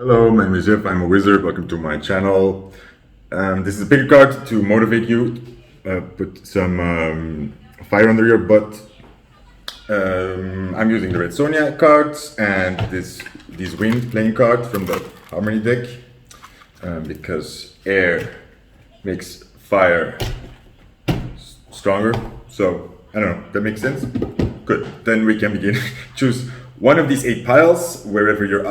Hello, my name is Jeff. I'm a wizard. Welcome to my channel. This is a picker card to motivate you. Put some fire under your butt. I'm using the Red Sonia cards and these wind playing cards from the Harmony deck because air makes fire stronger. So I don't know. That makes sense. Good. Then we can begin. Choose one of these 8 piles, wherever your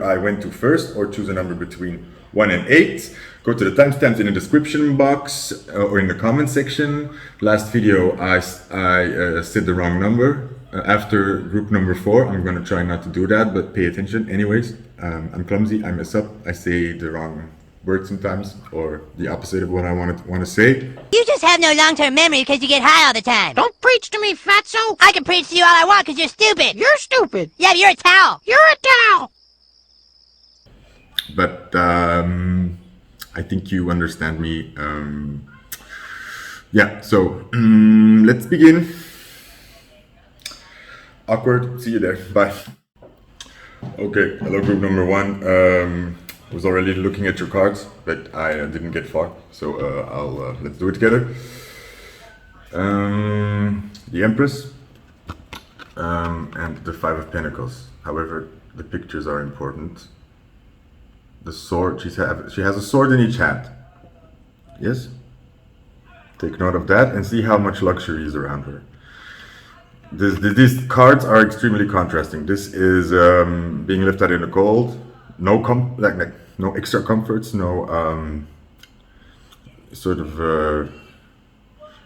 eye went to first, or choose a number between 1 and 8. Go to the timestamps in the description box or in the comment section. Last video I said the wrong number. After group number 4, I'm going to try not to do that, but pay attention. Anyways, I'm clumsy, I mess up, I say the wrong word sometimes, or the opposite of what I want to say. You just have no long-term memory because you get high all the time. Don't preach to me, fatso! I can preach to you all I want because you're stupid. You're stupid! Yeah, but you're a towel. You're a towel! But I think you understand me. Yeah, so let's begin. Awkward, see you there, bye. Okay, hello group number 1. Was already looking at your cards, but I didn't get far, so let's do it together. The Empress and the 5 of Pentacles. However, the pictures are important. The sword, she has a sword in each hand. Yes? Take note of that and see how much luxury is around her. These cards are extremely contrasting. This is being left out in the cold. No no extra comforts, no sort of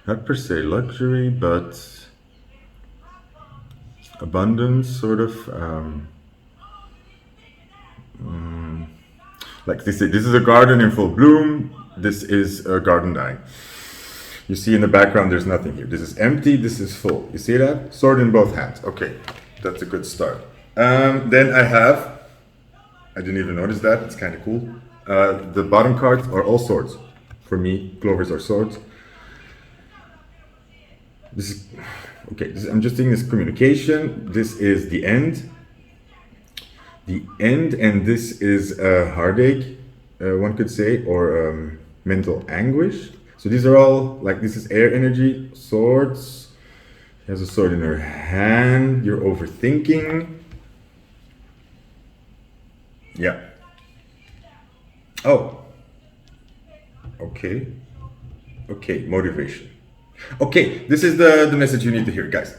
not per se luxury, but abundance, sort of. Like they say, this is a garden in full bloom. This is a garden dying. You see in the background, there's nothing here. This is empty. This is full. You see that? Sword in both hands. Okay, that's a good start. Then I didn't even notice that. It's kind of cool. The bottom cards are all swords. For me, clovers are swords. This is okay. I'm just taking this communication. This is the end. The end, and this is a heartache, one could say, or mental anguish. So these are all like, this is air energy, swords. She has a sword in her hand. You're overthinking. Yeah. Oh. Okay. Okay, motivation. Okay, this is the message you need to hear, guys.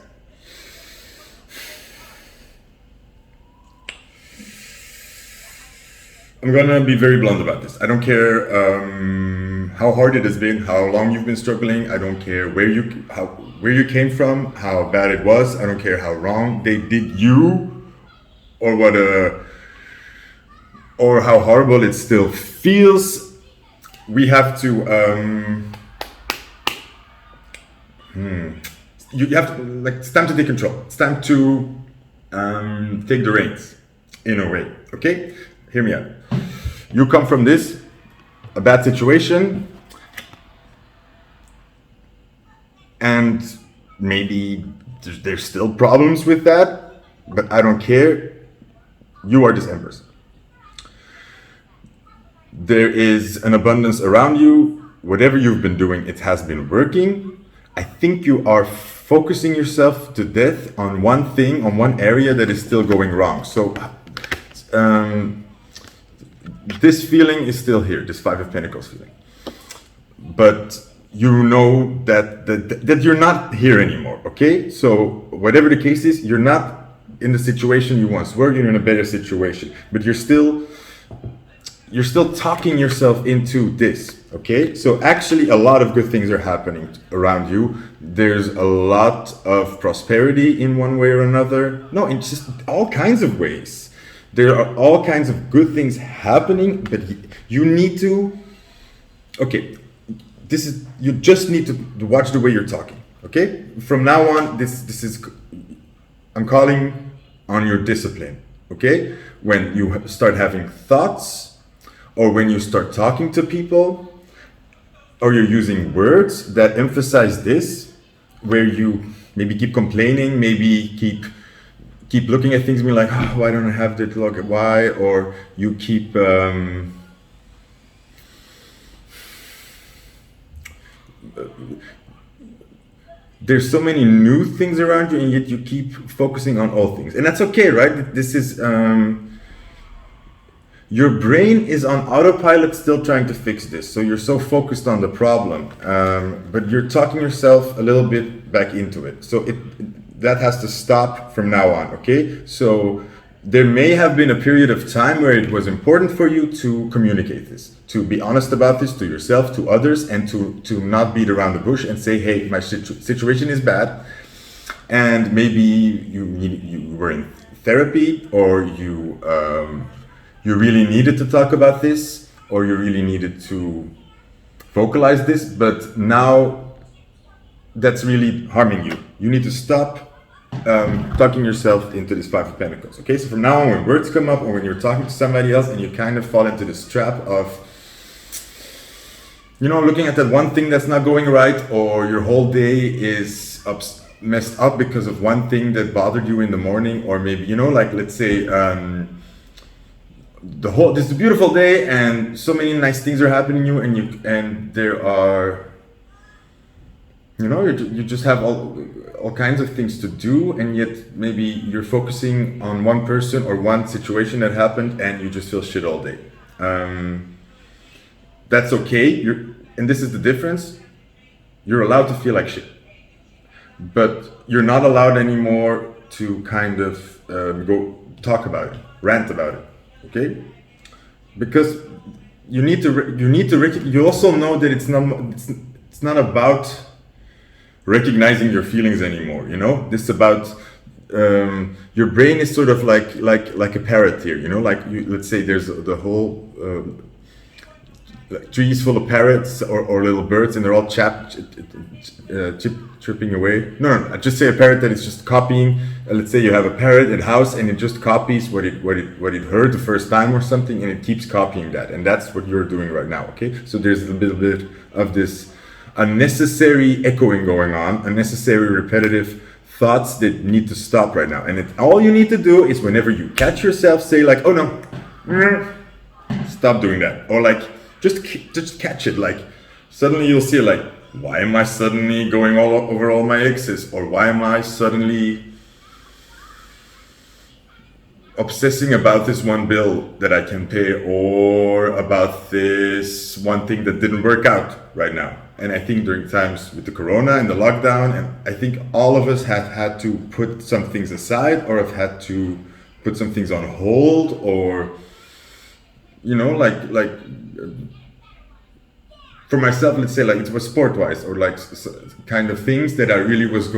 I'm gonna be very blunt about this. I don't care how hard it has been, how long you've been struggling. I don't care where you came from, how bad it was. I don't care how wrong they did you, or or how horrible it still feels. We have to you have to, like, it's time to take control. It's time to take the reins in a way. Okay, hear me out. You come from this, a bad situation, and maybe there's still problems with that, but I don't care. You are this Empress. There is an abundance around you. Whatever you've been doing, it has been working. I think you are focusing yourself to death on one thing, on one area that is still going wrong. So this feeling is still here, this 5 of Pentacles feeling. But you know that you're not here anymore, okay? So whatever the case is, you're not in the situation you once were. You're in a better situation, but you're still talking yourself into this, okay? So actually a lot of good things are happening around you. There's a lot of prosperity in one way or another. No, in just all kinds of ways. There are all kinds of good things happening, but you need to, okay, you just need to watch the way you're talking, okay? From now on, I'm calling on your discipline, okay? When you start having thoughts, or when you start talking to people, or you're using words that emphasize this, where you maybe keep complaining, maybe keep keep looking at things and be like, oh, why don't I have that look? Why? Or you keep there's so many new things around you, and yet you keep focusing on old things, and that's okay, right? This is your brain is on autopilot, still trying to fix this. So you're so focused on the problem, but you're talking yourself a little bit back into it. So that has to stop from now on, okay? So there may have been a period of time where it was important for you to communicate this, to be honest about this to yourself, to others, and to not beat around the bush and say, hey, my situation is bad. And maybe you were in therapy, or you really needed to talk about this, or you really needed to vocalize this, but now that's really harming you. You need to stop talking yourself into this Five of Pentacles. Okay, so from now on, when words come up, or when you're talking to somebody else and you kind of fall into this trap of, looking at that one thing that's not going right, or your whole day is messed up because of one thing that bothered you in the morning, or maybe, like let's say, this is a beautiful day and so many nice things are happening to you, and there are, you just have all kinds of things to do, and yet maybe you're focusing on one person or one situation that happened, and you just feel shit all day. That's okay. And this is the difference. You're allowed to feel like shit, but you're not allowed anymore to kind of go talk about it, rant about it. Okay, because you also know that it's not about recognizing your feelings anymore. This is about your brain is sort of like a parrot here. Let's say there's the whole trees full of parrots or little birds, and they're all chirping away. No, I just say a parrot that is just copying. Let's say you have a parrot in a house, and it just copies what it heard the first time or something, and it keeps copying that, and that's what you're doing right now. Okay, so there's a little bit of this unnecessary echoing going on, unnecessary repetitive thoughts that need to stop right now. And all you need to do is, whenever you catch yourself, say like, oh no, stop doing that, or like just catch it. Like suddenly you'll see like, why am I suddenly going all over all my exes, or why am I suddenly obsessing about this one bill that I can pay, or about this one thing that didn't work out right now. And I think during times with the corona and the lockdown, and I think all of us have had to put some things aside, or have had to put some things on hold, or like for myself, let's say like it was sport-wise, or like kind of things that I really was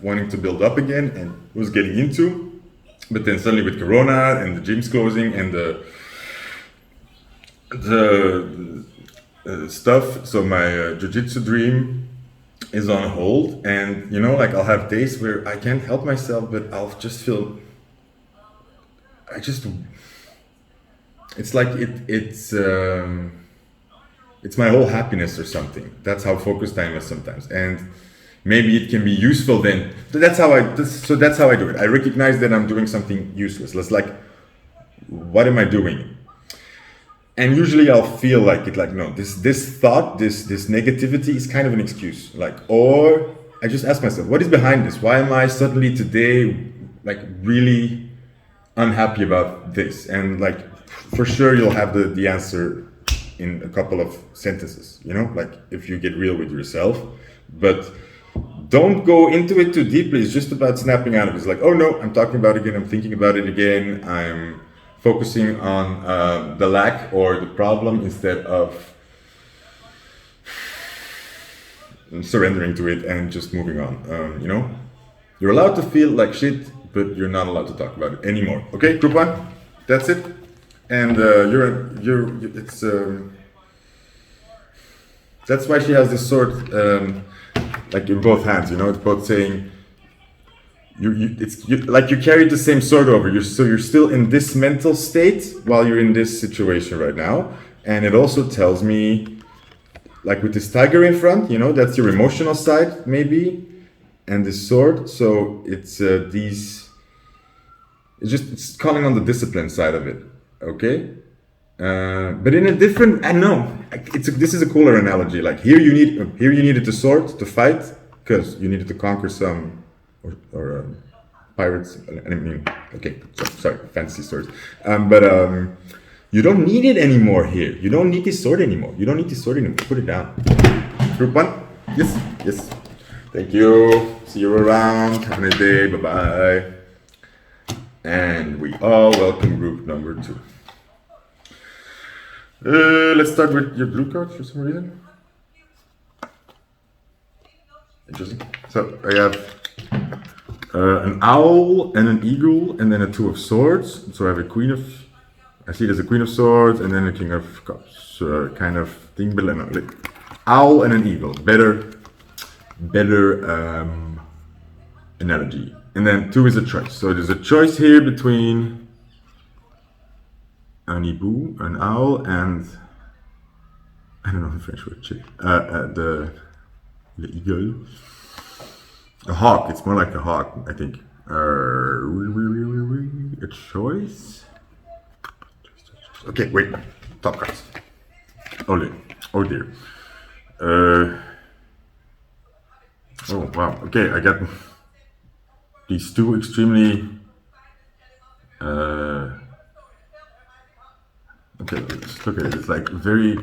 wanting to build up again and was getting into, but then suddenly with corona and the gyms closing and the stuff, so my jiu-jitsu dream is on hold, and I'll have days where I can't help myself, but I'll just feel it's like it's my whole happiness or something. That's how focused I am sometimes, and maybe it can be useful then. That's how I do it. I recognize that I'm doing something useless. It's like, what am I doing? And usually I'll feel like it, like, no, this thought, this negativity is kind of an excuse. Like, or I just ask myself, what is behind this? Why am I suddenly today like really unhappy about this? And like, for sure you'll have the answer in a couple of sentences, like if you get real with yourself. But don't go into it too deeply. It's just about snapping out of it. It's like, oh no, I'm talking about it again, I'm thinking about it again, I'm focusing on the lack or the problem instead of surrendering to it and just moving on. You're allowed to feel like shit, but you're not allowed to talk about it anymore. Okay, group one, that's it. And it's that's why she has this sword like in both hands. It's both saying like you carried the same sword over you, so you're still in this mental state while you're in this situation right now. And it also tells me, like with this tiger in front, that's your emotional side maybe, and this sword. So it's these It's calling on the discipline side of it, okay? But in a different, I know, this is a cooler analogy. Like here you needed to sword to fight because you needed to conquer some or pirates. I mean, okay, sorry, fantasy swords. But you don't need it anymore here. You don't need this sword anymore. Put it down. Group 1. Yes. Thank you. See you around. Have a nice day. Bye bye. And we all welcome group number 2. Let's start with your blue card for some reason. Interesting. So I have an owl and an eagle, and then a 2 of swords. So I have a queen of. I see it as a queen of swords, and then a king of cups, kind of thing. But no, like owl and an eagle, better analogy. And then 2 is a choice. So there's a choice here between an hibou, an owl, and I don't know the French word. The eagle, a hawk. It's more like a hawk, I think. A choice. Okay, wait. Top cards. Oh dear. Oh wow. Okay, I got these 2 extremely. Okay, let's look at it. It's like very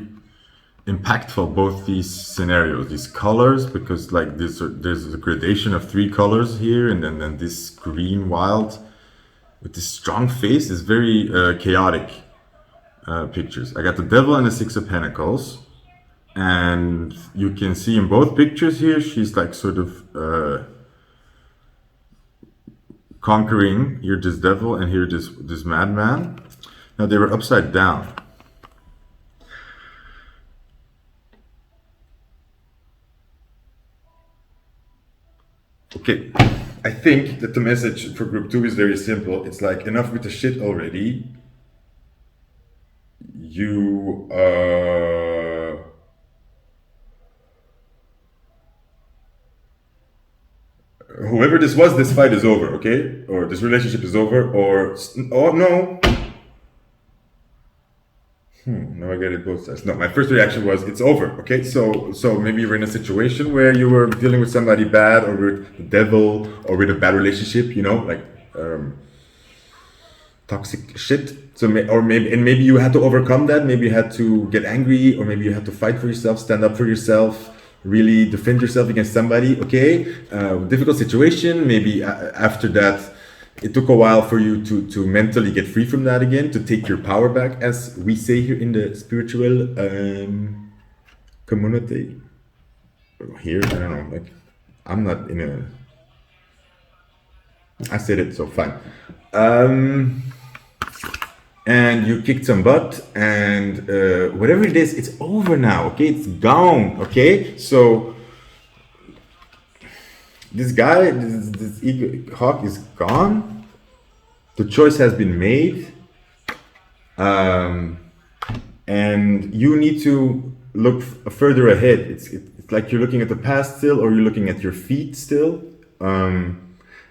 impactful, both these scenarios, these colors, because like there's a gradation of 3 colors here, and then this green wild with this strong face is very chaotic pictures. I got the devil and the 6 of pentacles, and you can see in both pictures here she's like sort of conquering. Here this devil, and here this madman. Now they were upside down. Okay, I think that the message for group 2 is very simple. It's like, enough with the shit already. You whoever this was, this fight is over, okay? Or this relationship is over, or oh no. Now I get it both sides. No, my first reaction was it's over, okay? So maybe you're in a situation where you were dealing with somebody bad, or with the devil, or with a bad relationship, you know, like toxic shit. So maybe you had to overcome that. Maybe you had to get angry, or maybe you had to fight for yourself, stand up for yourself, really defend yourself against somebody. Okay, difficult situation. Maybe after that, it took a while for you to mentally get free from that again, to take your power back, as we say here in the spiritual community. Here, I don't know. Like, I'm not in a. I said it, so fine. And you kicked some butt, and whatever it is, it's over now. Okay, it's gone. Okay, so this guy, this hawk is gone. The choice has been made, and you need to look further ahead. It's like you're looking at the past still, or you're looking at your feet still.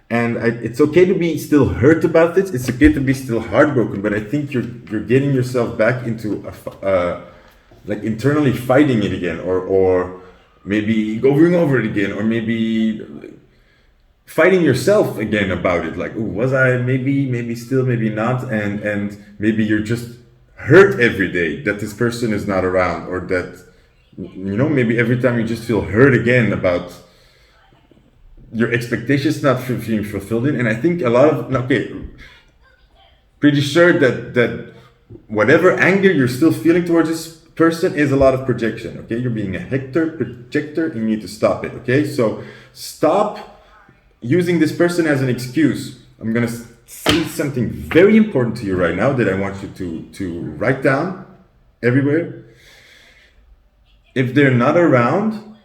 And it's okay to be still hurt about this. It's okay to be still heartbroken, but I think you're getting yourself back into like internally fighting it again, or maybe going over it again, or maybe fighting yourself again about it. Like, ooh, was I maybe still, maybe not, and maybe you're just hurt every day that this person is not around, or that, you know, maybe every time you just feel hurt again about your expectations not being fulfilled in. And I think a lot of, okay, pretty sure that whatever anger you're still feeling towards this person is a lot of projection. Okay, you're being a projector, and you need to stop it. Okay, so stop using this person as an excuse. I'm gonna say something very important to you right now that I want you to write down everywhere. If they're not around,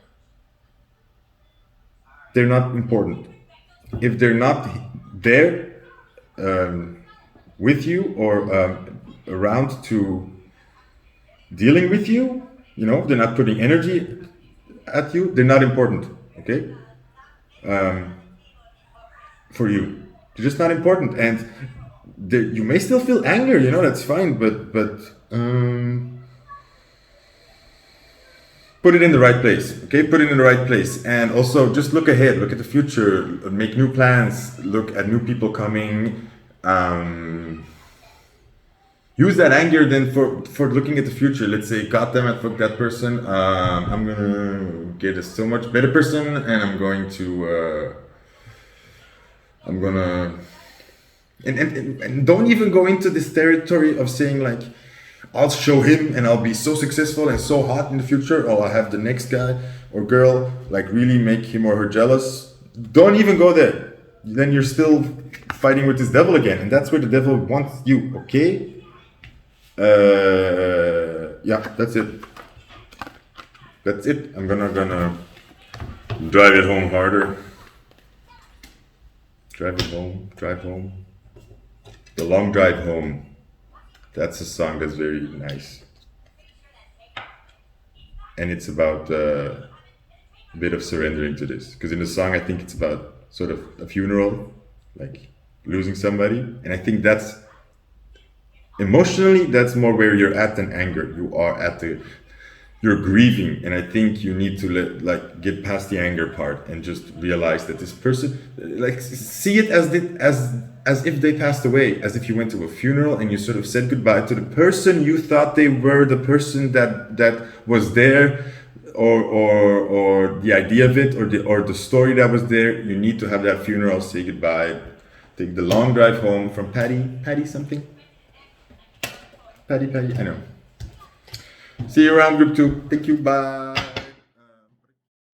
they're not important. If they're not there with you, or around to dealing with you, you know, they're not putting energy at you, they're not important, okay? For you. They're just not important. And you may still feel anger, that's fine, but put it in the right place, okay? Put it in the right place. And also just look ahead, look at the future, make new plans, look at new people coming. Use that anger then for looking at the future. Let's say, God damn it, fuck that person. I'm gonna get a so much better person, and I'm going to, and don't even go into this territory of saying like, I'll show him and I'll be so successful and so hot in the future, or I'll have the next guy or girl like really make him or her jealous. Don't even go there. Then you're still fighting with this devil again, and that's where the devil wants you, okay? Yeah, that's it. That's it. I'm gonna drive it home harder. Drive home. The long drive home. That's a song that's very nice. And it's about a bit of surrendering to this. Because in the song, I think it's about sort of a funeral, like losing somebody. And I think that's, emotionally, that's more where you're at than anger. You're grieving. And I think you need to get past the anger part and just realize that this person, see it as if they passed away, as if you went to a funeral and you sort of said goodbye to the person you thought they were, the person that was there, or the idea of it, or the story that was there. You need to have that funeral, say goodbye, take the long drive home from Patty something. Patty, I know. See you around group 2. Thank you, bye.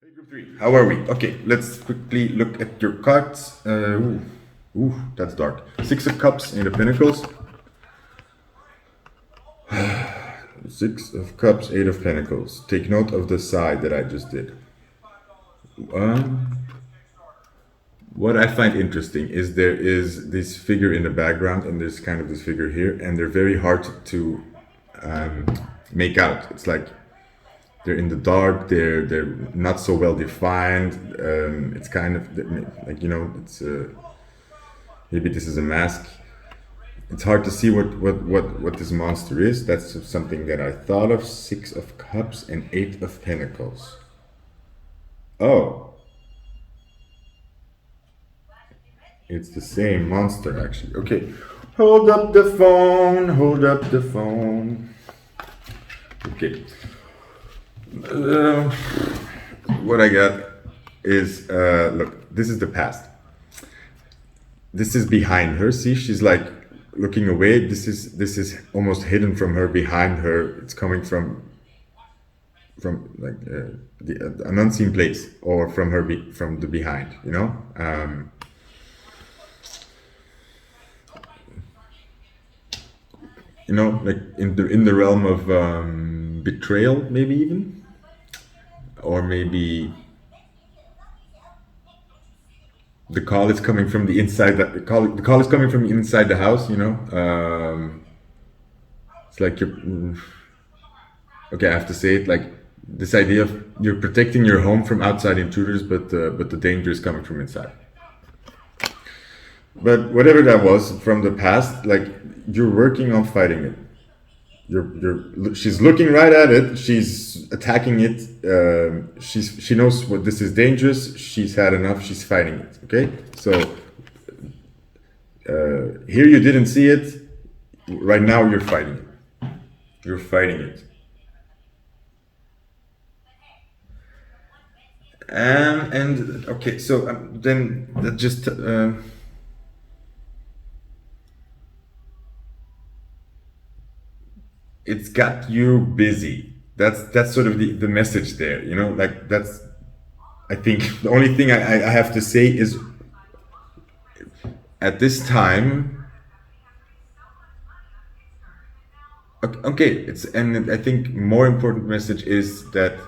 Hey, group 3, how are we? Okay, let's quickly look at your cards. Ooh, that's dark. 6 of Cups, 8 of Pentacles. 6 of Cups, 8 of Pentacles. Take note of the side that I just did. What I find interesting is there is this figure in the background and there's kind of this figure here, and they're very hard to make out. It's like they're in the dark, they're not so well defined. It's kind of like, it's maybe this is a mask. It's hard to see what this monster is. That's something that I thought of. 6 of Cups and 8 of Pentacles. Oh. It's the same monster, actually. Okay. Hold up the phone. Okay. What I got is, look, this is the past. This is behind her. See, she's like looking away. This is almost hidden from her, behind her. It's coming from like an unseen place, or from her from the behind. Like in the realm of betrayal, maybe even, or maybe the call is coming from the inside. The call is coming from inside the house. It's like okay, I have to say it, like this idea of you're protecting your home from outside intruders, but the danger is coming from inside. But whatever that was from the past, like you're working on fighting it. She's looking right at it. She's attacking it. She knows what this is dangerous. She's had enough. She's fighting it. Okay, so here you didn't see it. Right now you're fighting it. You're fighting it. And okay, so then that just. It's got you busy. That's sort of the message there, like that's, I think the only thing I have to say is at this time, okay, and I think more important message is that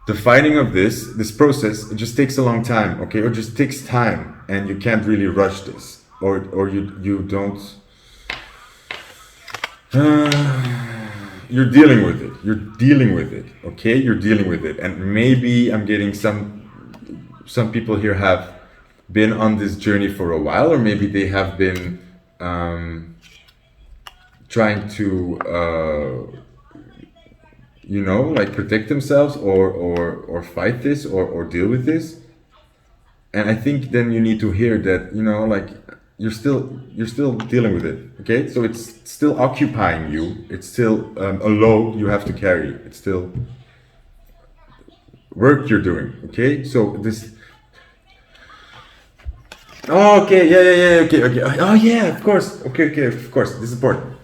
the fighting of this process, it just takes a long time, okay, or just takes time, and you can't really rush this, or you don't. You're dealing with it. Okay, you're dealing with it, and maybe I'm getting some people here have been on this journey for a while, or maybe they have been trying to like protect themselves or fight this or deal with this. And I think then you need to hear that, like you're still dealing with it, okay? So it's still occupying you. It's still a load you have to carry. It's still work you're doing, okay? So this. Oh, okay, yeah, okay. Oh, yeah, of course. Okay, of course. This is important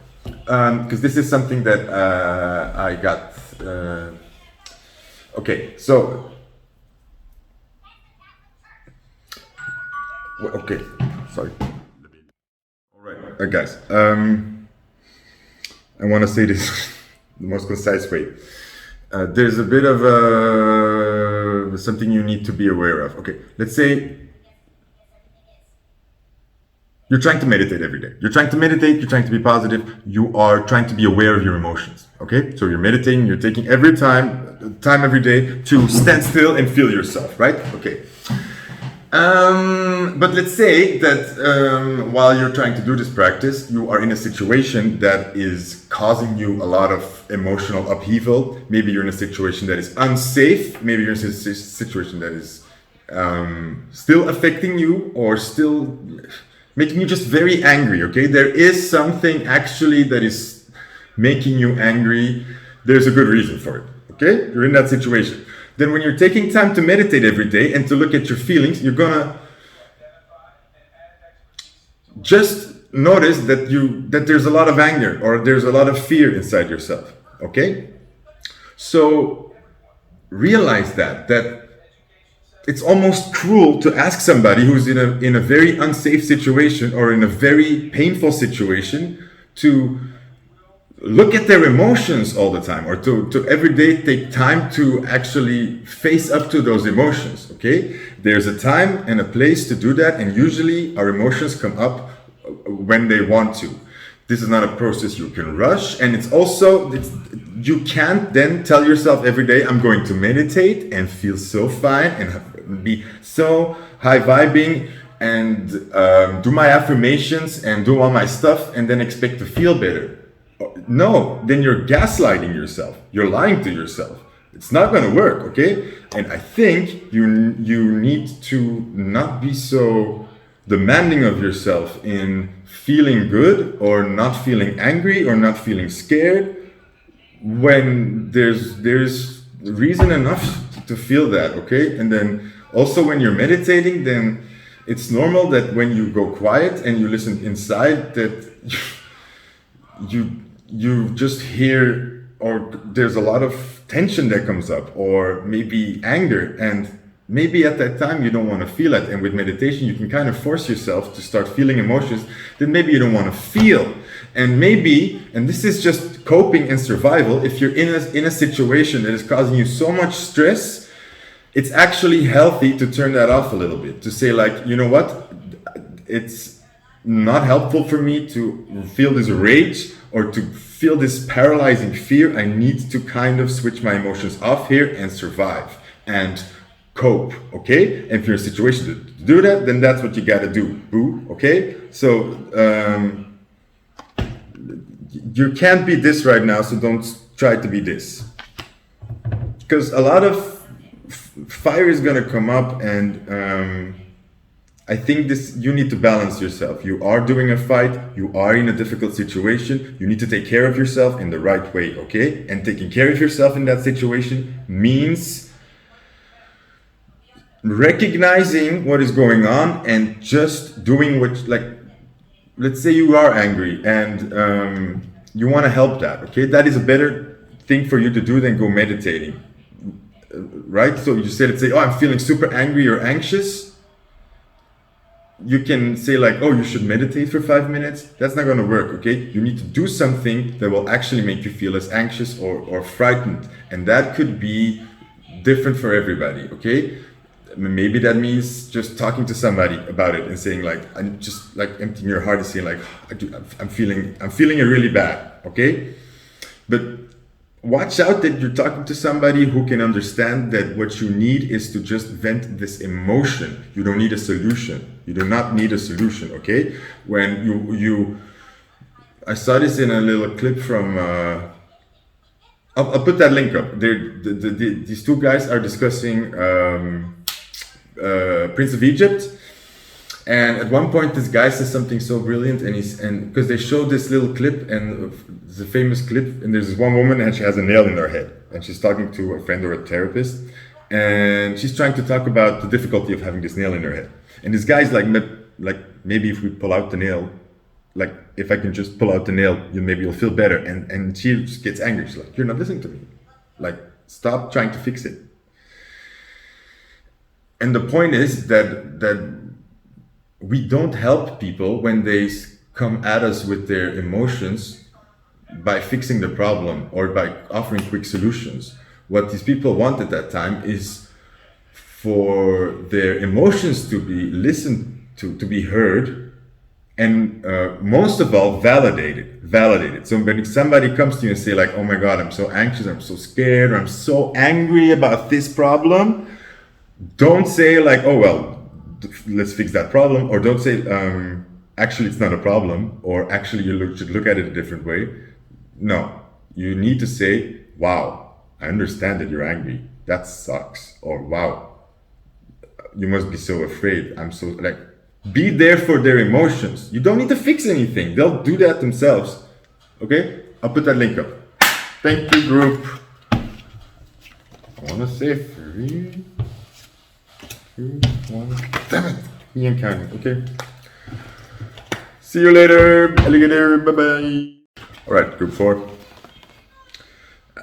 because this is something that I got. Okay, so. Okay, sorry. All right, guys. I want to say this the most concise way. There's a bit of something you need to be aware of. Okay, let's say you're trying to meditate every day. You're trying to meditate. You're trying to be positive. You are trying to be aware of your emotions. Okay, so you're meditating. You're taking every time every day to stand still and feel yourself. Right? Okay. But let's say that while you're trying to do this practice, you are in a situation that is causing you a lot of emotional upheaval. Maybe you're in a situation that is unsafe. Maybe you're in a situation that is still affecting you or still making you just very angry, okay? There is something actually that is making you angry. There's a good reason for it, okay? You're in that situation. Then when you're taking time to meditate every day and to look at your feelings, you're gonna just notice that there's a lot of anger or there's a lot of fear inside yourself, okay? So realize that it's almost cruel to ask somebody who's in a very unsafe situation or in a very painful situation to look at their emotions all the time or to every day take time to actually face up to those emotions, okay? There's a time and a place to do that, and usually our emotions come up when they want to. This is not a process you can rush, and you can't then tell yourself every day, I'm going to meditate and feel so fine and be so high vibing and do my affirmations and do all my stuff and then expect to feel better. No, then you're gaslighting yourself. You're lying to yourself. It's not going to work, okay? And I think you need to not be so demanding of yourself in feeling good or not feeling angry or not feeling scared when there's reason enough to feel that, okay? And then also when you're meditating, then it's normal that when you go quiet and you listen inside that you just hear, or there's a lot of tension that comes up, or maybe anger, and maybe at that time you don't want to feel it. And with meditation you can kind of force yourself to start feeling emotions that maybe you don't want to feel. And maybe, and this is just coping and survival, if you're in a situation that is causing you so much stress, it's actually healthy to turn that off a little bit, to say like, you know what, it's not helpful for me to feel this rage or to feel this paralyzing fear. I need to kind of switch my emotions off here and survive and cope, okay? And if you're in a situation to do that, then that's what you gotta do, boo, okay? So you can't be this right now, so don't try to be this. Because a lot of fire is gonna come up, and I think you need to balance yourself. You are doing a fight, you are in a difficult situation, you need to take care of yourself in the right way, okay? And taking care of yourself in that situation means recognizing what is going on and just doing what, like, let's say you are angry and you want to help that, okay? That is a better thing for you to do than go meditating, right? So you say, let's say, oh, I'm feeling super angry or anxious. You can say like, oh, you should meditate for 5 minutes. That's not going to work, okay? You need to do something that will actually make you feel less anxious or frightened. And that could be different for everybody, okay? Maybe that means just talking to somebody about it and saying like, I'm just like emptying your heart and saying like, I'm feeling it really bad, okay? But watch out that you're talking to somebody who can understand that what you need is to just vent this emotion. You don't need a solution. You do not need a solution, okay? When I saw this in a little clip from, I'll put that link up. These two guys are discussing Prince of Egypt. And at one point, this guy says something so brilliant, and because they show this little clip, and it's a famous clip, and there's this one woman, and she has a nail in her head, and she's talking to a friend or a therapist, and she's trying to talk about the difficulty of having this nail in her head, and this guy's like maybe if we pull out the nail, like if I can just pull out the nail, maybe you'll feel better, and she just gets angry. She's like, you're not listening to me, like stop trying to fix it. And the point is that we don't help people when they come at us with their emotions by fixing the problem or by offering quick solutions. What these people want at that time is for their emotions to be listened to be heard, and most of all, validated. So when somebody comes to you and say like, oh my God, I'm so anxious, I'm so scared, or I'm so angry about this problem, don't say like, oh well, let's fix that problem, or don't say actually it's not a problem, or actually you should look at it a different way. No, you need to say, wow, I understand that you're angry, that sucks, or wow, you must be so afraid, I'm so, like, be there for their emotions. You don't need to fix anything, they'll do that themselves. Okay, I'll put that link up. Thank you, group. I want to say 3, 2, 1. Damn it! Me and counting. Okay. See you later, alligator. Bye bye. All right, group 4.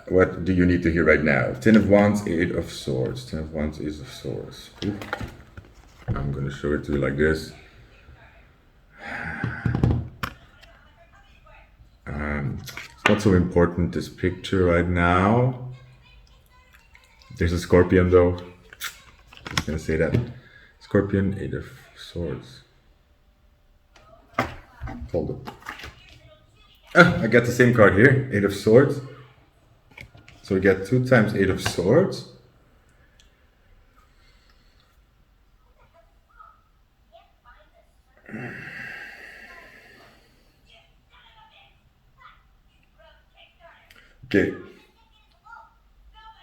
What do you need to hear right now? 10 of Wands, 8 of Swords. 10 of Wands, 8 of Swords. Ooh. I'm gonna show it to you like this. It's not so important, this picture right now. There's a scorpion though. I'm just gonna say that. Scorpion, 8 of Swords. Hold it. I got the same card here, 8 of Swords. So we get 2 times 8 of Swords. Okay.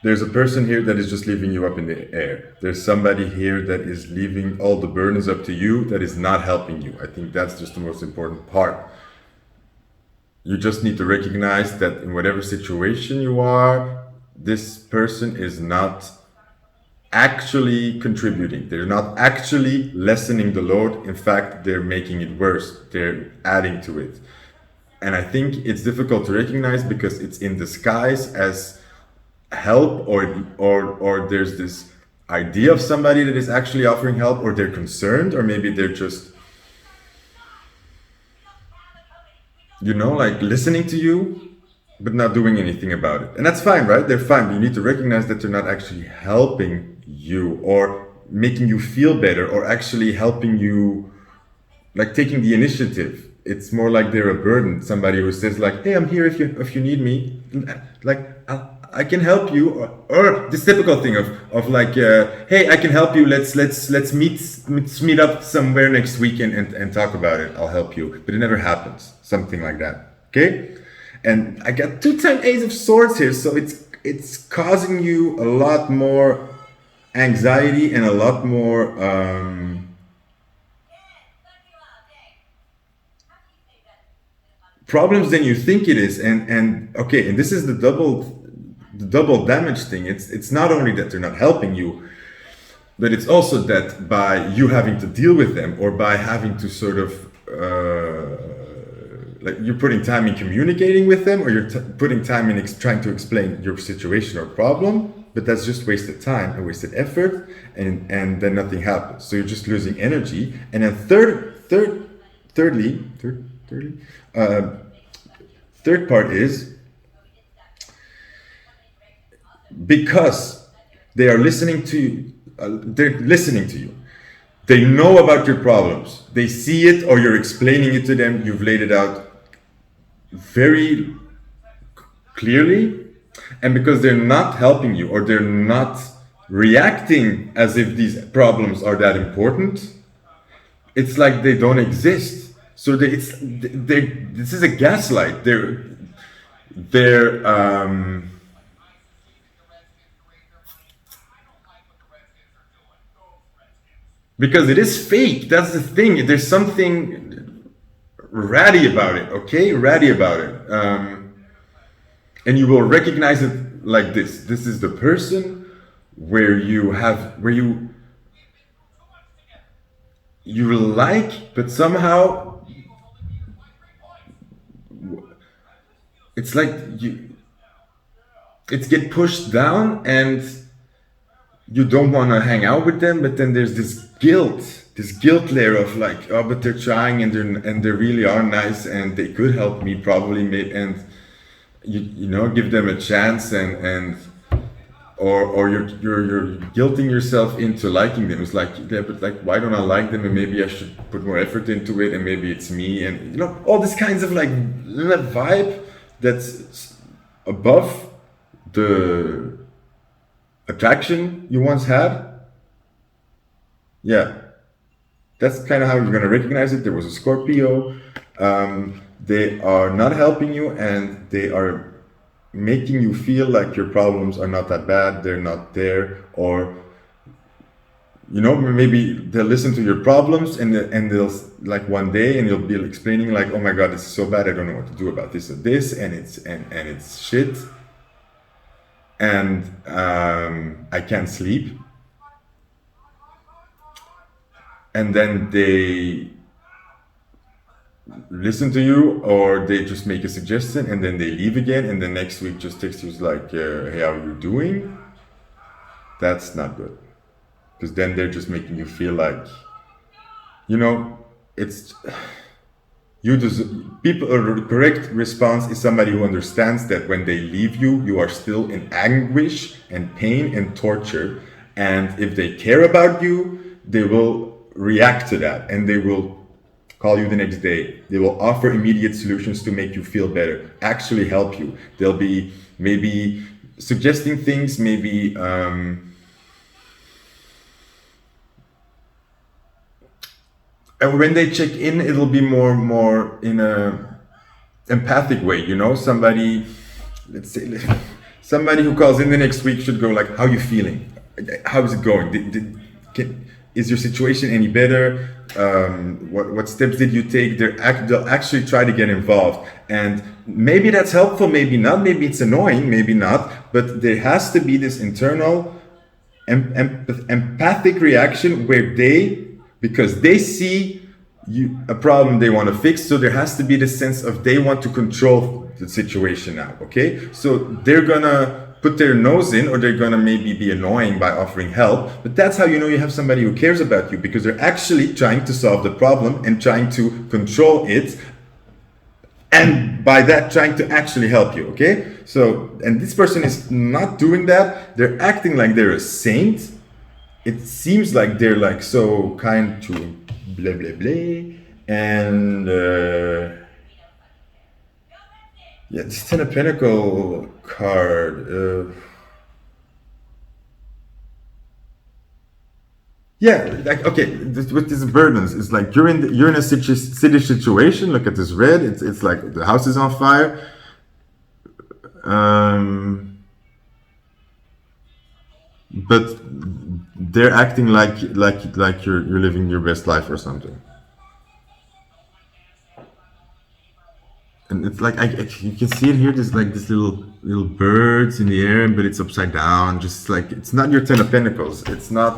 There's a person here that is just leaving you up in the air. There's somebody here that is leaving all the burdens up to you, that is not helping you. I think that's just the most important part. You just need to recognize that in whatever situation you are, this person is not actually contributing. They're not actually lessening the load. In fact, they're making it worse. They're adding to it. And I think it's difficult to recognize because it's in disguise as help, or there's this idea of somebody that is actually offering help, or they're concerned, or maybe they're just, like listening to you, but not doing anything about it. And that's fine, right? They're fine. But you need to recognize that they're not actually helping you or making you feel better or actually helping you, like taking the initiative. It's more like they're a burden. Somebody who says like, hey, I'm here if you need me. Like, I can help you, or this typical thing of like, hey, I can help you. Let's meet up somewhere next week and talk about it. I'll help you, but it never happens. Something like that. Okay, and I got 2 times 8 of Swords here, so it's causing you a lot more anxiety and a lot more problems than you think it is. And okay, and this is the double damage thing. It's not only that they're not helping you, but it's also that by you having to deal with them, or by having to sort of like you're putting time in communicating with them, or you're putting time in trying to explain your situation or problem, but that's just wasted time and wasted effort, and then nothing happens. So you're just losing energy. And then thirdly, third part is because they are listening to you, they're listening to you. They know about your problems. They see it, or you're explaining it to them. You've laid it out very clearly, And because they're not helping you, or they're not reacting as if these problems are that important, it's like they don't exist. So this is a gaslight. They're because it is fake. That's the thing. There's something ratty about it. Okay, ratty about it. And you will recognize it like this. This is the person where you like, but somehow it's like it's get pushed down, and you don't want to hang out with them, but then there's this guilt layer of like, oh, but they're trying, and they really are nice, and they could help me probably, and you know, give them a chance, or you're guilting yourself into liking them. It's like, yeah, but like, why don't I like them? And maybe I should put more effort into it, and maybe it's me, and you know, all this kinds of like vibe that's above the attraction you once had. Yeah, that's kind of how you're gonna recognize it. There was a Scorpio. They are not helping you, and they are making you feel like your problems are not that bad, they're not there, or you know, maybe they'll listen to your problems, and they'll like one day, and you'll be explaining like, oh my god, this is so bad, I don't know what to do about this and this, and it's shit, and I can't sleep. And then they listen to you, or they just make a suggestion, and then they leave again, and then next week just text you like, hey, how are you doing? That's not good, because then they're just making you feel like, you know, it's people. A correct response is somebody who understands that when they leave you, you are still in anguish and pain and torture, and if they care about you, they will react to that, and they will call you the next day. They will offer immediate solutions to make you feel better, actually help you. They'll be maybe suggesting things, maybe and when they check in, it'll be more in a empathic way, you know. Somebody, let's say, somebody who calls in the next week should go like, how are you feeling? How is it going? Is your situation any better? What steps did you take? They'll actually try to get involved, and maybe that's helpful, maybe not, maybe it's annoying, maybe not, but there has to be this internal empathic reaction where because they see a problem they want to fix, so there has to be this sense of they want to control the situation now, okay? So they're gonna put their nose in, or they're gonna maybe be annoying by offering help, but that's how you know you have somebody who cares about you, because they're actually trying to solve the problem and trying to control it, and by that trying to actually help you, okay? So, and this person is not doing that. They're acting like they're a saint. It seems like they're like so kind to blah blah blah, and yeah, this Ten of Pentacle card. Yeah, like, okay, with these burdens, it's like you're in a city situation. Look at this red. It's like the house is on fire. But they're acting like you're living your best life or something. And it's like you can see it here. There's like this little birds in the air, but it's upside down. Just like, it's not your Ten of Pentacles. It's not.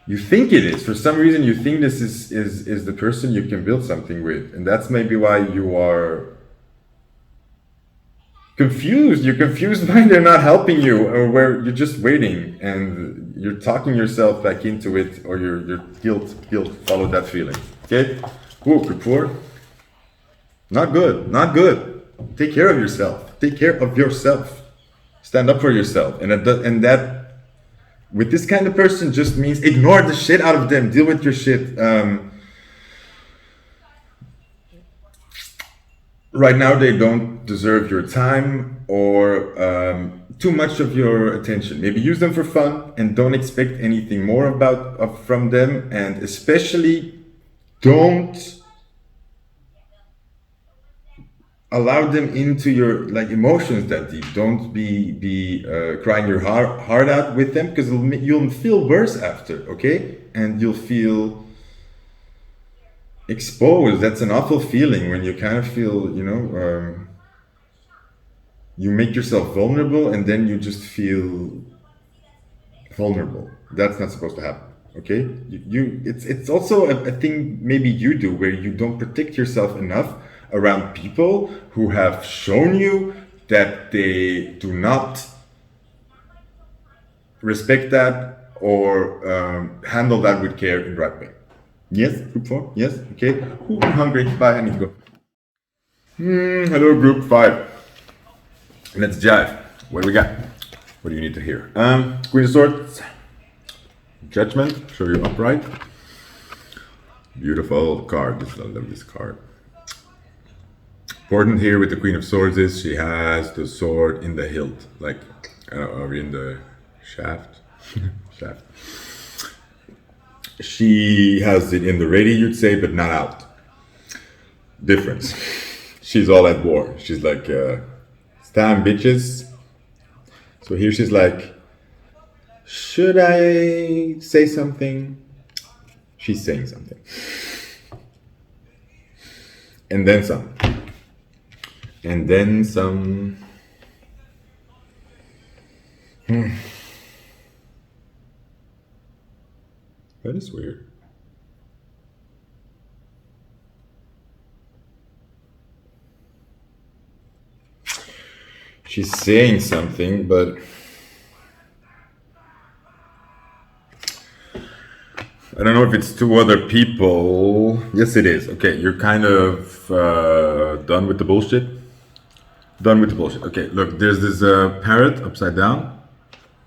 You think it is. For some reason, you think this is the person you can build something with, and that's maybe why you are confused. You're confused why they're not helping you, or where you're just waiting and you're talking yourself back into it, or your guilt follow that feeling. Okay. Ooh, Kapoor. Not good. Not good. Take care of yourself. Take care of yourself. Stand up for yourself. And that with this kind of person just means ignore the shit out of them. Deal with your shit. right now they don't deserve your time or too much of your attention. Maybe use them for fun and don't expect anything more from them, and especially don't allow them into your emotions that deep. Don't be crying your heart out with them, because you'll feel worse after, okay? And you'll feel exposed. That's an awful feeling when you kind of feel, you make yourself vulnerable and then you just feel vulnerable. That's not supposed to happen. Okay, it's also a thing maybe you do, where you don't protect yourself enough around people who have shown you that they do not respect that or handle that with care in the right way. Yes, group 4. Yes, okay. Ooh, I'm hungry. Bye. I need to go. Hello, group 5. Let's jive. What do we got? What do you need to hear? Queen of Swords. Judgment. Show you upright. Beautiful card. I love this card. Important here with the Queen of Swords is she has the sword in the hilt, or in the shaft. Shaft. She has it in the ready, you'd say, but not out. Difference. She's all at war. She's like, stand bitches. So here she's like, should I say something? She's saying something. And then some. And then some. That is weird. She's saying something, but I don't know if it's to other people. Yes, it is. Okay, you're kind of done with the bullshit. Done with the bullshit. Okay, look, there's this parrot upside down.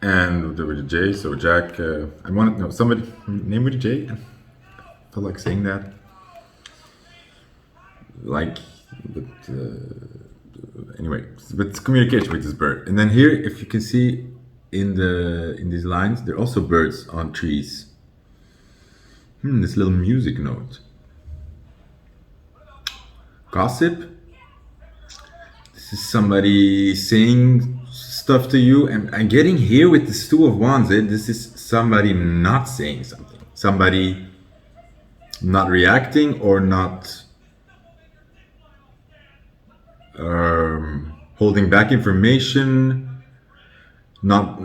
And with a J, so Jack, I want to know somebody name with a J. I feel like saying that. Anyway, but it's communication with this bird. And then here, if you can see in these lines, there are also birds on trees. This little music note. Gossip. This is somebody saying stuff to you, and I'm getting here with this Two of Wands. This is somebody not saying something, somebody not reacting or not holding back information, not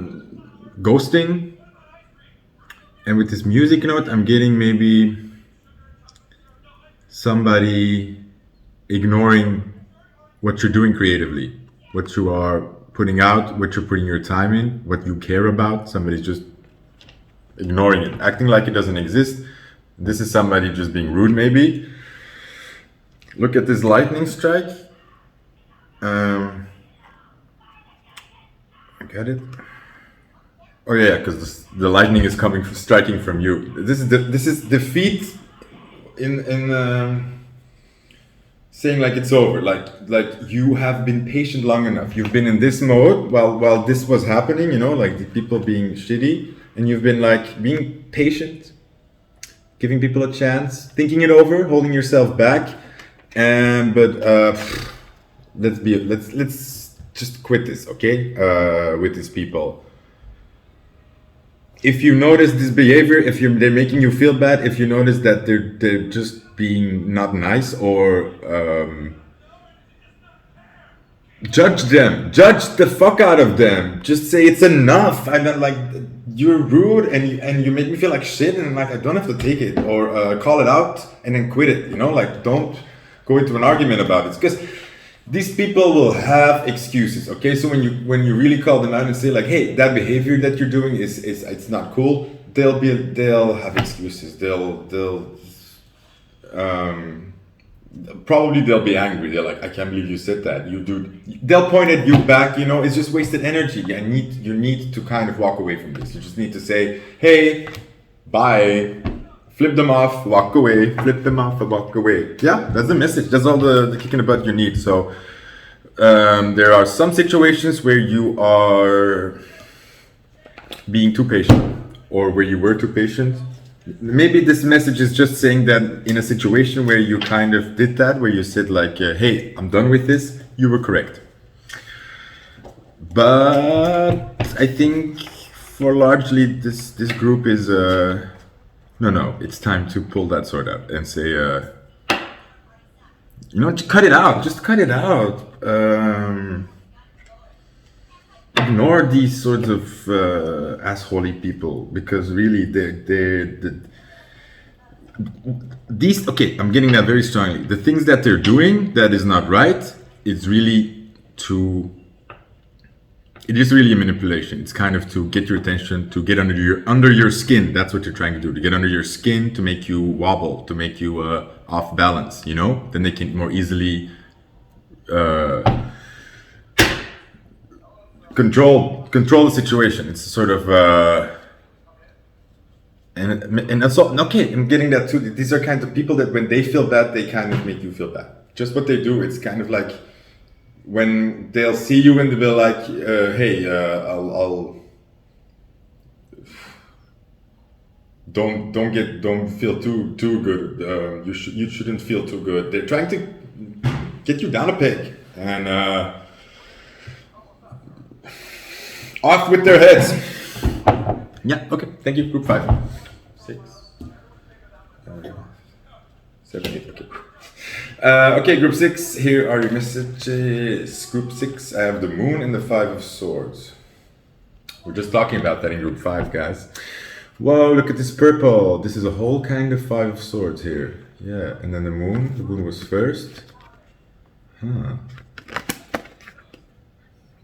ghosting. And with this music note, I'm getting maybe somebody ignoring what you're doing creatively, what you are putting out, what you're putting your time in, what you care about. Somebody's just ignoring it, acting like it doesn't exist. This is somebody just being rude, maybe. Look at this lightning strike. I got it. Oh yeah, because the lightning is striking from you. This is defeat in saying like it's over, like you have been patient long enough. You've been in this mode while this was happening, like the people being shitty, and you've been like being patient, giving people a chance, thinking it over, holding yourself back, but let's just quit this, okay? With these people. If you notice this behavior, they're making you feel bad, if you notice that they're just being not nice, or judge the fuck out of them. Just say it's enough. I'm not like, you're rude and you make me feel like shit, and like I don't have to take it, or call it out and then quit it. Like don't go into an argument about it, because these people will have excuses, okay? So when you really call them out and say like, hey, that behavior that you're doing is it's not cool, they'll have excuses. Probably they'll be angry. They're like, I can't believe you said that. They'll point at you back, it's just wasted energy. You need to kind of walk away from this. You just need to say, hey, bye. Flip them off, walk away. Flip them off and walk away. Yeah, that's the message. That's all the kick in the butt you need. So there are some situations where you are being too patient, or where you were too patient. Maybe this message is just saying that in a situation where you kind of did that, where you said like, hey, I'm done with this, you were correct. But I think for largely this group is no, it's time to pull that sword out and say, just cut it out. Just cut it out. Ignore these sorts of assholey people, because really these, okay, I'm getting that very strongly. The things that they're doing that is not right, it's really it is really a manipulation. It's kind of to get your attention, to get under your skin. That's what you're trying to do, to get under your skin, to make you wobble, to make you off balance, Then they can more easily control the situation. It's sort of and that's all. Okay, I'm getting that too. These are kind of people that when they feel bad, they kind of make you feel bad. Just what they do. It's kind of like when they'll see you and they'll be like, hey, I'll don't feel too good. You shouldn't feel too good. They're trying to get you down a peg and off with their heads. Yeah. Okay. Thank you. Group 5, 6, 7, 8. Okay. Okay, group 6, here are your messages. Group 6, I have the moon and the 5 of swords. We're just talking about that in group 5, guys. Whoa, look at this purple. This is a whole kind of 5 of swords here. Yeah, and then the moon was first. Huh.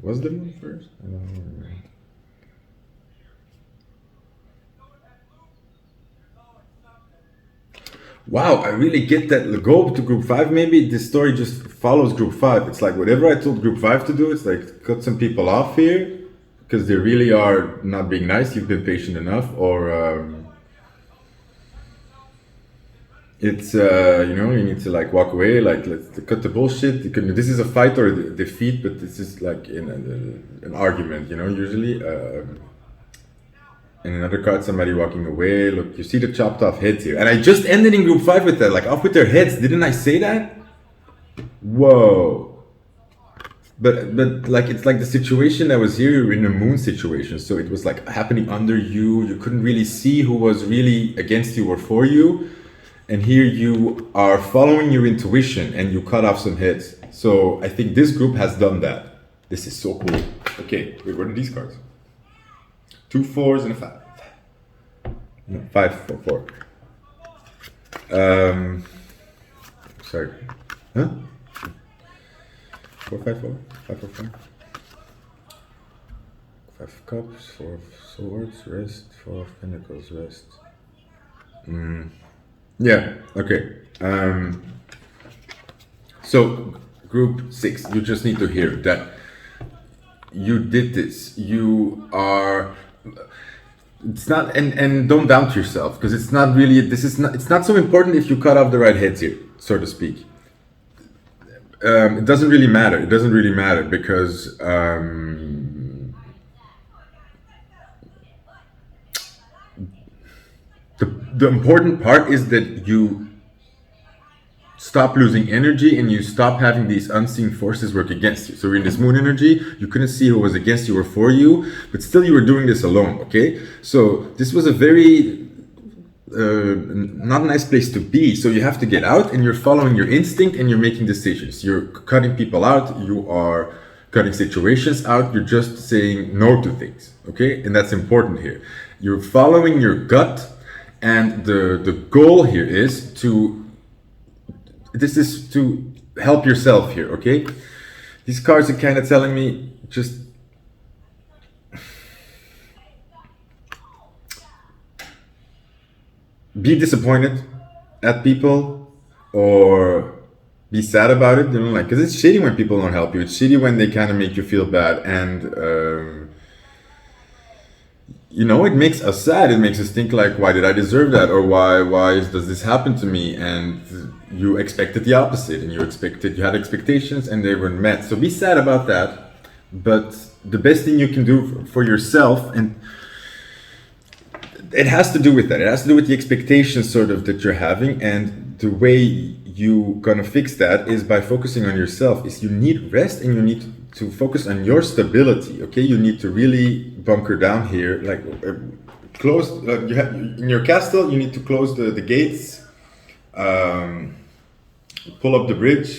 Was the moon first? I don't know. Wow, I really get that. Go to group 5, maybe this story just follows group 5. It's like whatever I told group 5 to do, it's like cut some people off here because they really are not being nice. You've been patient enough, or it's you need to like walk away, like let's cut the bullshit. This is a fight or a defeat, but this is like in an argument, usually. And another card, somebody walking away. Look, you see the chopped off heads here. And I just ended in group 5 with that, like off with their heads. Didn't I say that? Whoa. But like, it's like the situation that was here, you were in a moon situation. So it was like happening under you. You couldn't really see who was really against you or for you. And here you are following your intuition and you cut off some heads. So I think this group has done that. This is so cool. Okay, wait, what are these cards? 2 4s and a 5. No, 5 4 4. Sorry. Huh? 4 5 4. 5 4 4. 5 of cups, 4 of swords, rest, 4 of pentacles, rest. Yeah, okay. So group 6, you just need to hear that you did this. You are. It's not, and don't doubt yourself, because it's not really. It's not so important if you cut off the right heads here, so to speak. It doesn't really matter. It doesn't really matter because the important part is that you stop losing energy and you stop having these unseen forces work against you. So we're in this moon energy, you couldn't see who was against you or for you, but still you were doing this alone, okay? So this was a very not a nice place to be. So you have to get out and you're following your instinct and you're making decisions. You're cutting people out, you are cutting situations out, you're just saying no to things, okay? And that's important here. You're following your gut, and the goal here is to help yourself here, okay? These cards are kind of telling me just be disappointed at people or be sad about it, like, because it's shitty when people don't help you. It's shitty when they kind of make you feel bad, and you know, it makes us sad. It makes us think like, why did I deserve that, or does this happen to me? And you expected the opposite, and you had expectations, and they weren't met. So be sad about that. But the best thing you can do for yourself, and it has to do with that. It has to do with the expectations sort of that you're having, and the way you gonna fix that is by focusing on yourself. Is you need rest, and you need to focus on your stability. Okay, you need to really bunker down here, like close. You have in your castle. You need to close the gates, pull up the bridge,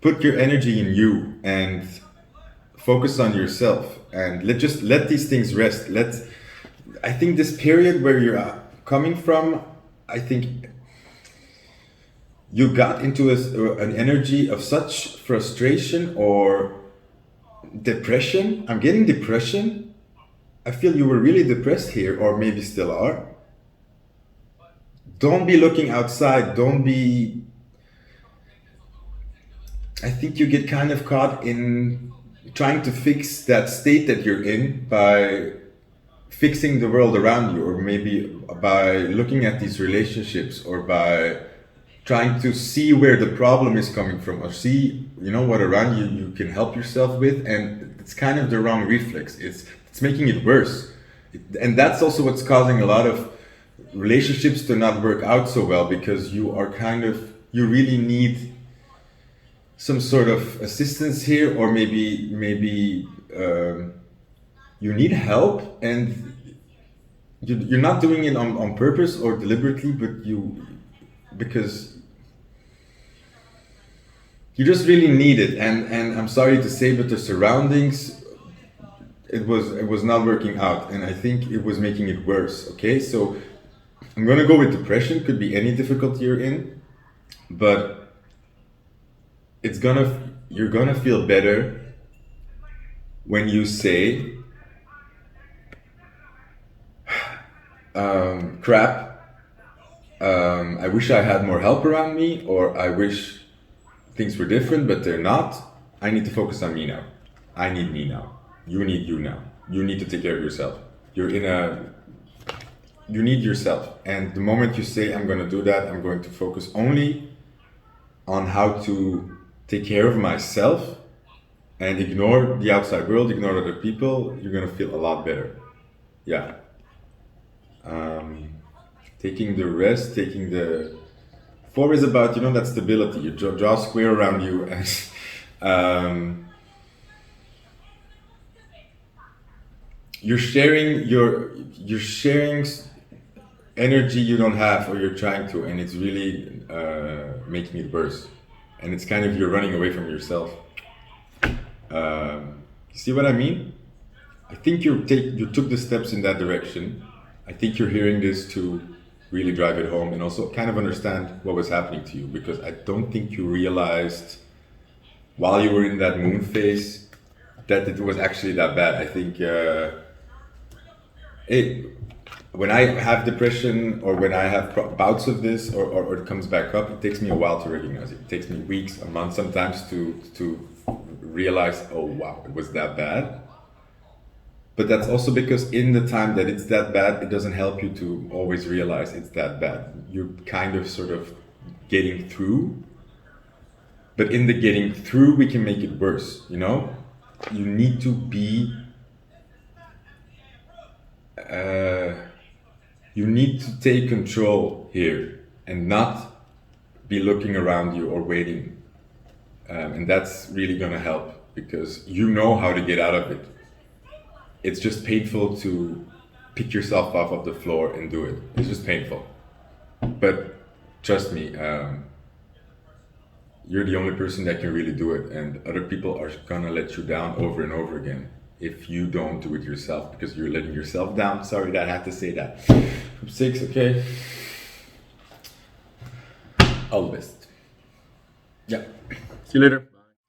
put your energy in you, and focus on yourself, and let these things rest. I think this period where you're coming from, I think you got into an energy of such frustration or depression. I'm getting depression. I feel you were really depressed here, or maybe still are. Don't be looking outside. I think you get kind of caught in trying to fix that state that you're in by fixing the world around you, or maybe by looking at these relationships, or by trying to see where the problem is coming from, or see, you know, what around you can help yourself with. And it's kind of the wrong reflex. It's making it worse. And that's also what's causing a lot of relationships to not work out so well, because you really need some sort of assistance here, or maybe you need help, and you're not doing it on purpose or deliberately, but because you just really need it. And I'm sorry to say, but the surroundings, it was not working out, and I think it was making it worse. Okay, so I'm gonna go with depression. Could be any difficulty you're in, but you're gonna feel better when you say, crap, I wish I had more help around me, or I wish things were different, but they're not. I need to focus on me now. I need me now. You need you now. You need to take care of yourself. You need yourself. And the moment you say, I'm gonna do that, I'm going to focus only on how to take care of myself and ignore the outside world, ignore other people, you're gonna feel a lot better. Yeah. Taking the rest, taking the 4 is about, you know, that stability. You draw a square around you, and you're sharing energy you don't have, or you're trying to, and it's really making it worse. And it's kind of, you're running away from yourself. You see what I mean? I think you took the steps in that direction. I think you're hearing this to really drive it home, and also kind of understand what was happening to you, because I don't think you realized while you were in that moon phase that it was actually that bad. I think when I have depression, or when I have bouts of this, or it comes back up, it takes me a while to recognize it. It takes me weeks, a month sometimes to realize, oh wow, it was that bad. But that's also because in the time that it's that bad, it doesn't help you to always realize it's that bad. You're kind of sort of getting through. But in the getting through, we can make it worse, you know? You need to be... you need to take control here and not be looking around you or waiting. And that's really gonna help, because you know how to get out of it. It's just painful to pick yourself off of the floor and do it. It's just painful. But trust me, you're the only person that can really do it, and other people are gonna let you down over and over again if you don't do it yourself, because you're letting yourself down. Sorry that I had to say that. Group 6, okay? All the best. Yeah. See you later.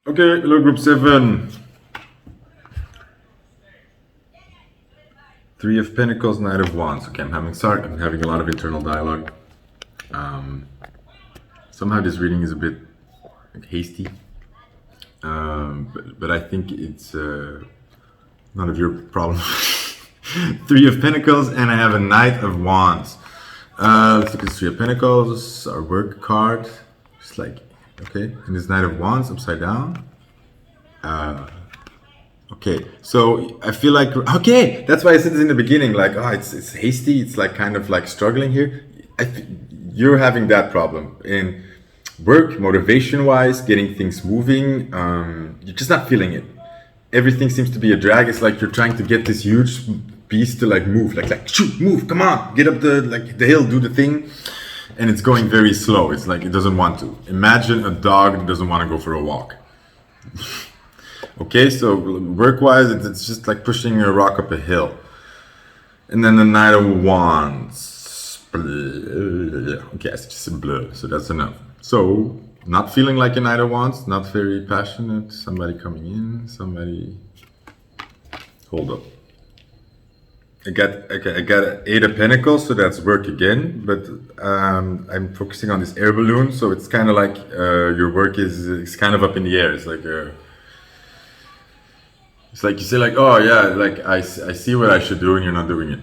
Okay, hello group 7. 3 of Pentacles, Knight of Wands. Okay, I'm having a lot of internal dialogue. Somehow this reading is a bit hasty, but I think it's None of your problem. Three of Pentacles, and I have a Knight of Wands. Let's look at Three of Pentacles, our work card. Just like, okay, and this Knight of Wands upside down. Okay, so I feel like, okay, that's why I said this in the beginning, like, oh, it's hasty, it's like kind of like struggling here. You're having that problem in work, motivation-wise, getting things moving. You're just not feeling it. Everything seems to be a drag. It's like you're trying to get this huge beast to like move, like shoot, move, come on, get up the hill, do the thing, and it's going very slow. It's like it doesn't want to. Imagine a dog that doesn't want to go for a walk. Okay, so work-wise, it's just like pushing a rock up a hill. And then the Knight of Wands. Okay, it's just a blur, so that's enough. So, not feeling like a Knight of Wands, not very passionate. Somebody coming in, somebody... Hold up. I got an Eight of Pentacles, so that's work again. But I'm focusing on this air balloon, so it's kind of like your work is kind of up in the air. It's like... It's like you say, like, oh yeah, like I see what I should do, and you're not doing it,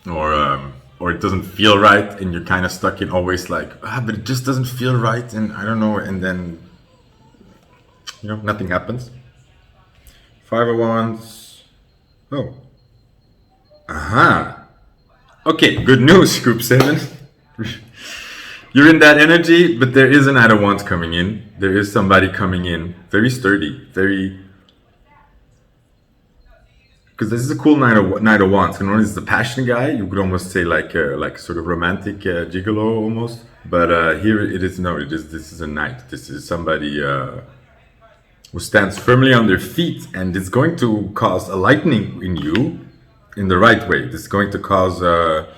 or it doesn't feel right, and you're kind of stuck in always like, but it just doesn't feel right, and I don't know, and then nothing happens. Five of Wands. Oh. Aha. Okay, good news, Group 7. You're in that energy, but there is a Knight of Wands coming in. There is somebody coming in, very sturdy, very. Because this is a cool Knight of Wands. And one is the passion guy. You could almost say like sort of romantic gigolo almost. But here it is. No, this is a knight. This is somebody who stands firmly on their feet, and it's going to cause a lightning in you, in the right way. This is going to cause a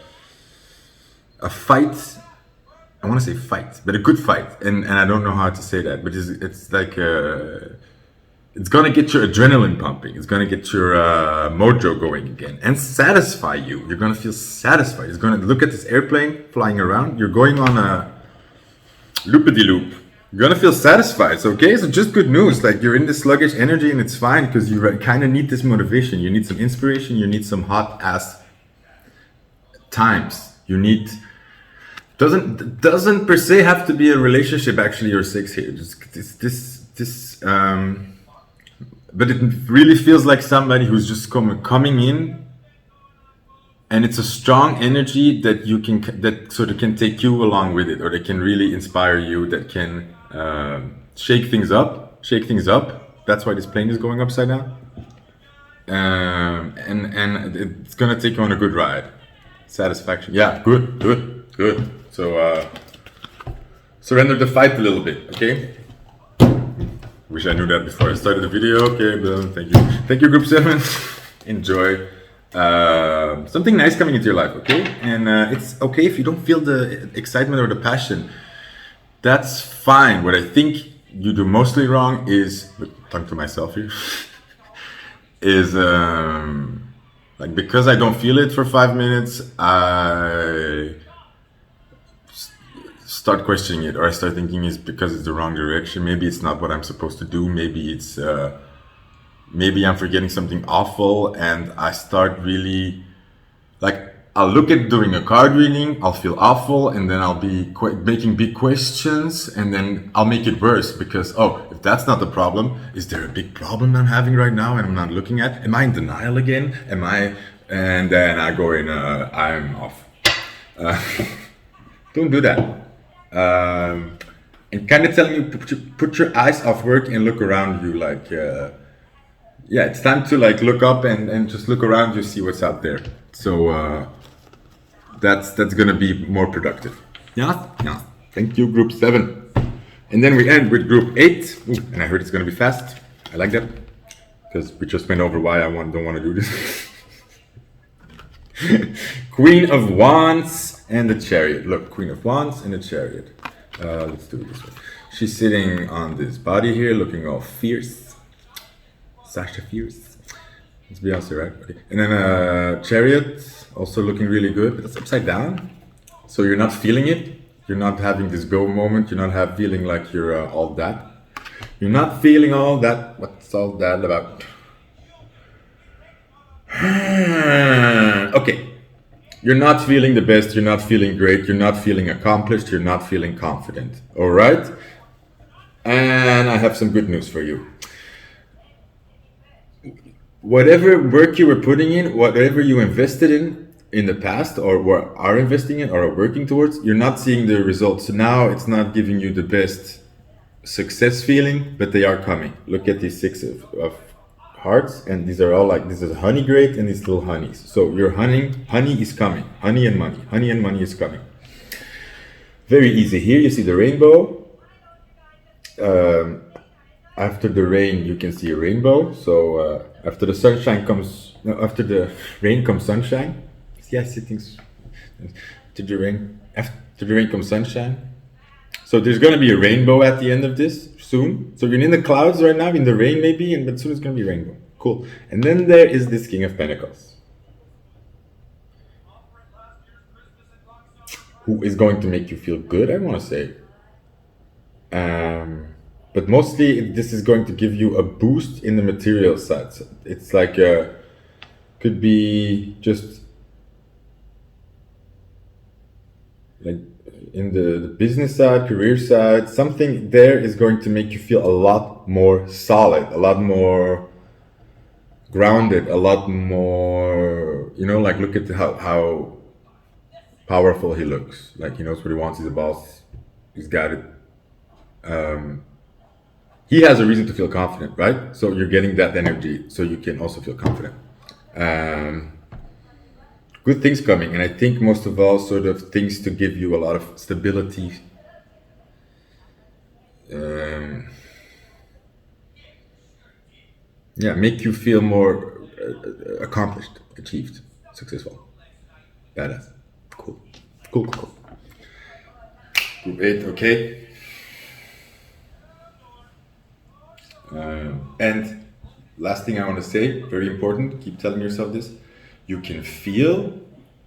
fight. I want to say fight, but a good fight. And I don't know how to say that, but it's like. It's gonna get your adrenaline pumping. It's gonna get your mojo going again and satisfy you. You're gonna feel satisfied. It's gonna look at this airplane flying around. You're going on a loop-a-de-loop. You're gonna feel satisfied. So, okay, so just good news. Like you're in this sluggish energy, and it's fine because you kind of need this motivation. You need some inspiration. You need some hot ass times. You need doesn't per se have to be a relationship. Actually, or sex here. Just this. But it really feels like somebody who's just coming in, and it's a strong energy that sort of can take you along with it, or that can really inspire you, that can shake things up. That's why this plane is going upside down, and it's gonna take you on a good ride. Satisfaction, yeah, good. So surrender the fight a little bit, okay? Wish I knew that before I started the video. Okay, but thank you, Group 7. Enjoy something nice coming into your life, okay? And it's okay if you don't feel the excitement or the passion. That's fine. What I think you do mostly wrong is, talking to myself here, is like because I don't feel it for 5 minutes, I start questioning it, or I start thinking it's because it's the wrong direction. Maybe it's not what I'm supposed to do. Maybe it's maybe I'm forgetting something awful, and I start really like I'll look at doing a card reading, I'll feel awful, and then I'll be making big questions, and then I'll make it worse because if that's not the problem, is there a big problem I'm having right now and I'm not looking at? Am I in denial again? And then I go in I'm off. Don't do that. And kind of telling you put your eyes off work and look around you, like it's time to like look up and just look around you, see what's out there. So that's gonna be more productive. Yeah. Thank you, Group 7. And then we end with Group 8. Ooh, and I heard it's gonna be fast. I like that because we just went over why I don't want to do this. Queen of Wands and the Chariot. Look, Queen of Wands and the Chariot. Let's do it this way. She's sitting on this body here, looking all fierce. Sasha fierce. It's Beyonce, right? Okay. And then Chariot, also looking really good, but it's upside down. So you're not feeling it. You're not having this go moment. You're not feeling like you're all that. You're not feeling all that. What's all that about? Okay. You're not feeling the best, you're not feeling great, you're not feeling accomplished, you're not feeling confident. All right? And I have some good news for you. Whatever work you were putting in, whatever you invested in the past, or are investing in, or are working towards, you're not seeing the results. So now it's not giving you the best success feeling, but they are coming. Look at these 6 of hearts, and these are all like, this is honey grade and these little honeys. So your honey is coming. Honey and money is coming. Very easy. Here you see the rainbow. After the rain, you can see a rainbow. So after the sunshine comes, no, after the rain comes sunshine. Yeah, after the rain comes sunshine. So there's going to be a rainbow at the end of this soon. So you're in the clouds right now, in the rain maybe, but soon it's going to be rainbow. Cool. And then there is this King of Pentacles, who is going to make you feel good, I want to say. But mostly this is going to give you a boost in the material side. So it's like could be just like in the business side, career side, something there is going to make you feel a lot more solid, a lot more grounded, a lot more, like look at how powerful he looks. Like he knows what he wants, he's a boss, he's got it. He has a reason to feel confident, right? So you're getting that energy, so you can also feel confident. Good things coming, and I think most of all, sort of things to give you a lot of stability. Make you feel more accomplished, achieved, successful, badass, cool. Group 8, okay. And last thing I want to say, very important, keep telling yourself this. You can feel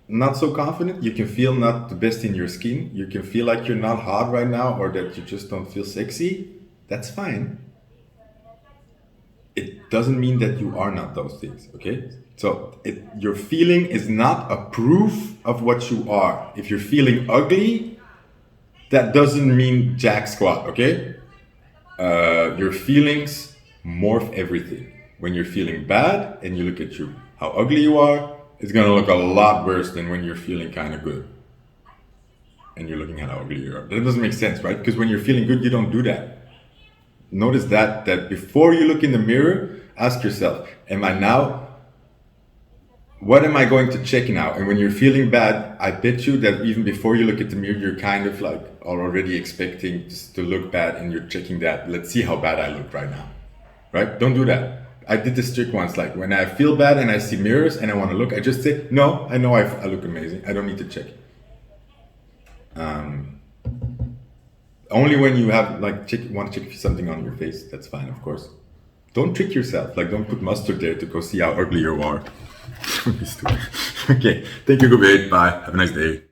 not so confident. You can feel not the best in your skin. You can feel like you're not hot right now, or that you just don't feel sexy. That's fine. It doesn't mean that you are not those things, okay? So your feeling is not a proof of what you are. If you're feeling ugly, that doesn't mean jack squat, okay? Your feelings morph everything. When you're feeling bad and you look at how ugly you are, it's gonna look a lot worse than when you're feeling kind of good and you're looking at how ugly you are. That doesn't make sense, right? Because when you're feeling good, you don't do that. Notice that before you look in the mirror, ask yourself, what am I going to check now? And when you're feeling bad, I bet you that even before you look at the mirror, you're kind of like already expecting to look bad, and you're checking that. Let's see how bad I look right now, right? Don't do that. I did this trick once, like when I feel bad and I see mirrors and I want to look, I just say, no, I know I look amazing. I don't need to check. Only when you have want to check something on your face, that's fine, of course. Don't trick yourself. Like don't put mustard there to go see how ugly you are. Okay, thank you, Griffin. Bye. Have a nice day.